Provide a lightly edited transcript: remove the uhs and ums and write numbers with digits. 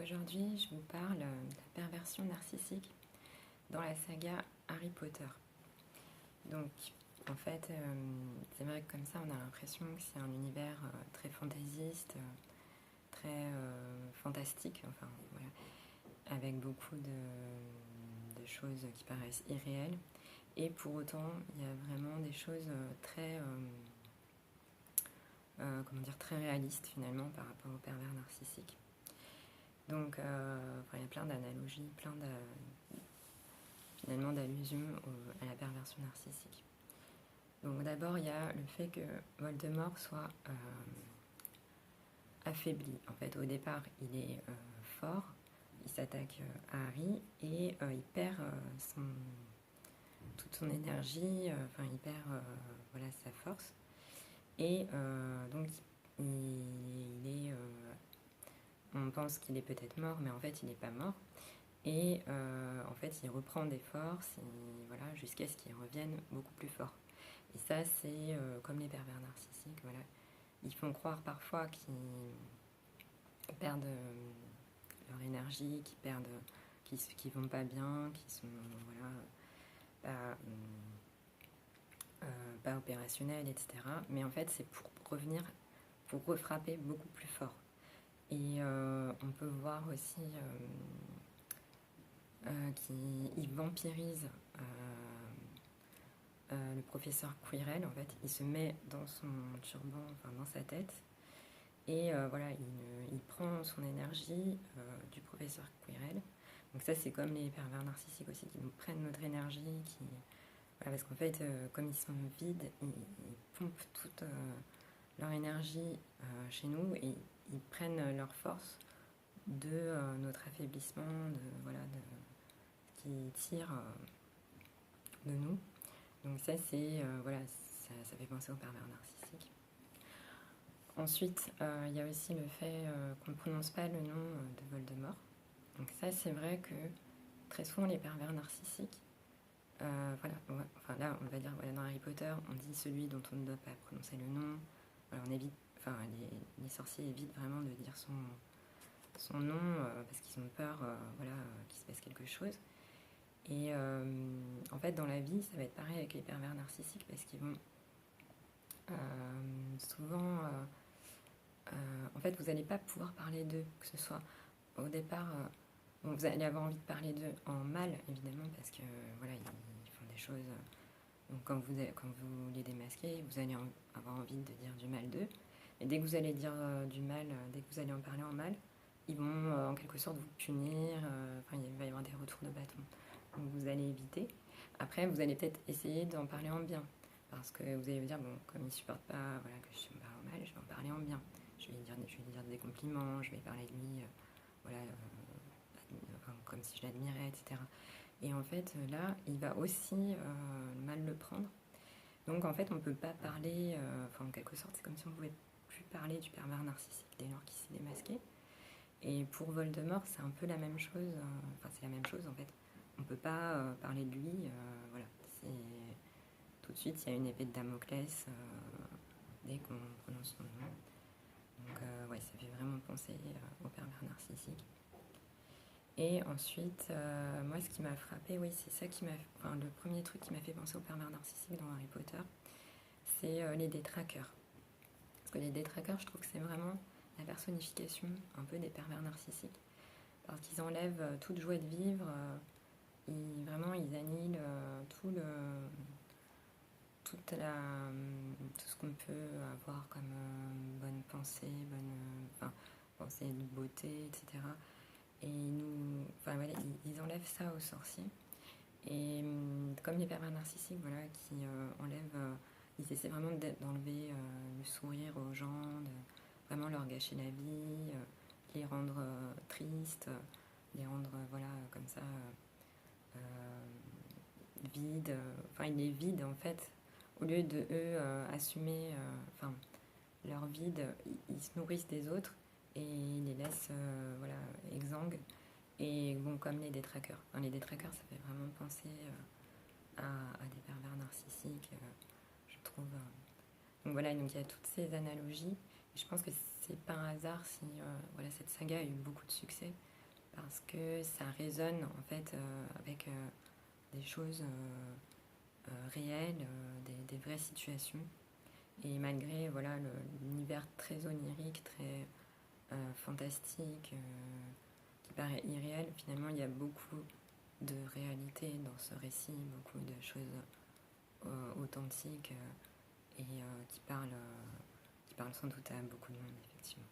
aujourd'hui, je vous parle de la perversion narcissique dans la saga Harry Potter. Donc, en fait, c'est vrai que comme ça, on a l'impression que c'est un univers très fantaisiste, très fantastique, enfin, voilà, avec beaucoup de choses qui paraissent irréelles. Et pour autant, il y a vraiment des choses très, très réalistes finalement par rapport au pervers narcissique. Donc, il y a plein d'analogies, finalement d'allusions à la perversion narcissique. Donc d'abord, il y a le fait que Voldemort soit affaibli. En fait, au départ, il est fort, il s'attaque à Harry et il perd toute son énergie, il perd sa force. Et donc, on pense qu'il est peut-être mort, mais en fait, il n'est pas mort. Et en fait, il reprend des forces jusqu'à ce qu'il revienne beaucoup plus fort. Et ça, c'est comme les pervers narcissiques. Voilà. Ils font croire parfois qu'ils perdent leur énergie, qu'ils vont pas bien, qu'ils sont pas opérationnels, etc. Mais en fait, c'est pour revenir, pour refrapper beaucoup plus fort. Et on peut voir aussi qu'il vampirise le professeur Quirrell. En fait, il se met dans son turban, dans sa tête, et il prend son énergie du professeur Quirrell. Donc ça, c'est comme les pervers narcissiques aussi, qui nous prennent notre énergie, parce qu'en fait, comme ils sont vides, ils pompent toute leur énergie chez nous, et ils prennent leur force de notre affaiblissement, qui tire de nous. Donc ça, c'est ça fait penser au pervers narcissique. Ensuite, il y a aussi le fait qu'on ne prononce pas le nom de Voldemort. Donc ça, c'est vrai que très souvent, les pervers narcissiques, là, on va dire, dans Harry Potter, on dit celui dont on ne doit pas prononcer le nom. Voilà, on évite, les sorciers évitent vraiment de dire son nom parce qu'ils ont peur qu'il se passe quelque chose. Et en fait, dans la vie, ça va être pareil avec les pervers narcissiques, parce qu'ils vont souvent... en fait, vous n'allez pas pouvoir parler d'eux, que ce soit au départ... vous allez avoir envie de parler d'eux en mal, évidemment, parce que ils font des choses... donc quand vous les démasquez, vous allez avoir envie de dire du mal d'eux. Et dès que vous allez dire du mal, dès que vous allez en parler en mal, ils vont en quelque sorte vous punir. Il va y avoir des retours de bâton. Donc vous allez éviter. Après, vous allez peut-être essayer d'en parler en bien, parce que vous allez vous dire, comme il ne supporte pas que je me parle en mal, je vais en parler en bien. Je vais lui dire des compliments, je vais parler de lui comme si je l'admirais, etc. Et en fait, là, il va aussi mal le prendre. Donc en fait, on ne peut pas parler, en quelque sorte, c'est comme si on ne pouvait plus parler du pervers narcissique dès lors qu'il s'est démasqué. Et pour Voldemort, c'est un peu la même chose, c'est la même chose en fait. On ne peut pas parler de lui, tout de suite, il y a une épée de Damoclès dès qu'on prononce son nom. Donc ça fait vraiment penser au pervers narcissique. Et ensuite, moi, ce qui m'a frappé, c'est ça le premier truc qui m'a fait penser au pervers narcissique dans Harry Potter, c'est les détraqueurs. Parce que les détraqueurs, je trouve que c'est vraiment la personnification un peu des pervers narcissiques, parce qu'ils enlèvent toute joie de vivre, ils annihilent tout ce qu'on peut avoir comme bonne pensée, pensée de beauté, etc. Et ils enlèvent ça aux sorciers. Et comme les pervers narcissiques, qui enlèvent, ils essaient vraiment d'enlever le sourire aux gens, de vraiment leur gâcher la vie, les rendre tristes, les rendre comme ça vides. Ils les vident en fait. Au lieu de eux assumer leur vide, ils se nourrissent des autres et ils les laissent exsangues. Et comme les détraqueurs. Les détraqueurs, ça fait vraiment penser à des pervers narcissiques, je trouve. Donc il y a toutes ces analogies. Et je pense que c'est pas un hasard si cette saga a eu beaucoup de succès. parce que ça résonne en fait avec des choses réelles, des vraies situations. Et malgré voilà l'univers très onirique, très fantastique, qui paraît irréel, finalement il y a beaucoup de réalité dans ce récit, beaucoup de choses authentiques et qui parlent sans doute à beaucoup de monde, effectivement.